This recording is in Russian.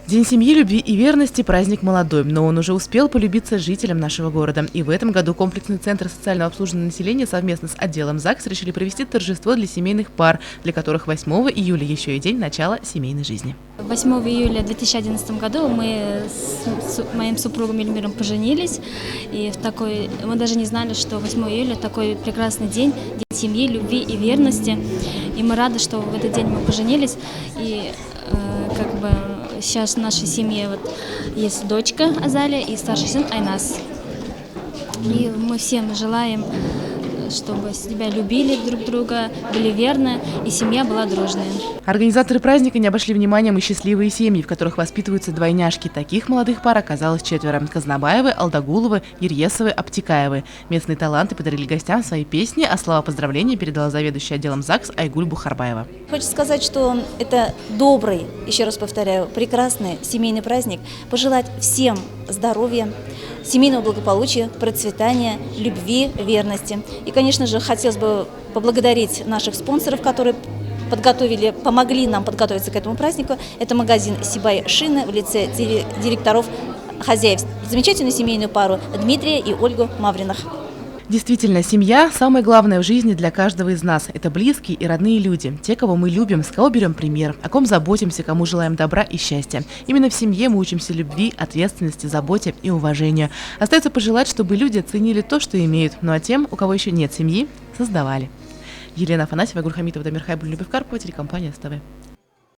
День семьи, любви и верности – праздник молодой, но он уже успел полюбиться жителям нашего города. И в этом году комплексный центр социального обслуживания населения совместно с отделом ЗАГС решили провести торжество для семейных пар, для которых 8 июля еще и день начала семейной жизни. 8 июля 2011 году мы с моим супругом Эльмиром поженились. И мы даже не знали, что 8 июля такой прекрасный день, день семьи, любви и верности. И мы рады, что в этот день мы поженились. И сейчас в нашей семье есть дочка Азалия и старший сын Айнас. И мы всем желаем, чтобы себя любили друг друга, были верны и семья была дружная. Организаторы праздника не обошли вниманием и счастливые семьи, в которых воспитываются двойняшки. Таких молодых пар оказалось 4: Казнабаевы, Алдагуловы, Ерьесовы, Аптекаевы. Местные таланты подарили гостям свои песни, а слова поздравления передала заведующая отделом ЗАГС Айгуль Бухарбаева. Хочется сказать, что это добрый, еще раз повторяю, прекрасный семейный праздник. Пожелать всем здоровья, семейного благополучия, процветания, любви, верности. И, конечно же, хотелось бы поблагодарить наших спонсоров, которые помогли нам подготовиться к этому празднику. Это магазин Сибай Шины в лице директоров, хозяев. Замечательную семейную пару Дмитрия и Ольгу Мавриных. Действительно, семья – самое главное в жизни для каждого из нас. Это близкие и родные люди, те, кого мы любим, с кого берем пример, о ком заботимся, кому желаем добра и счастья. Именно в семье мы учимся любви, ответственности, заботе и уважению. Остается пожелать, чтобы люди ценили то, что имеют, ну а тем, у кого еще нет семьи, создавали. Елена Афанасьева, Гурхамитова, Дамир Хайбуль, Любовь Карпова, телекомпания СТВ.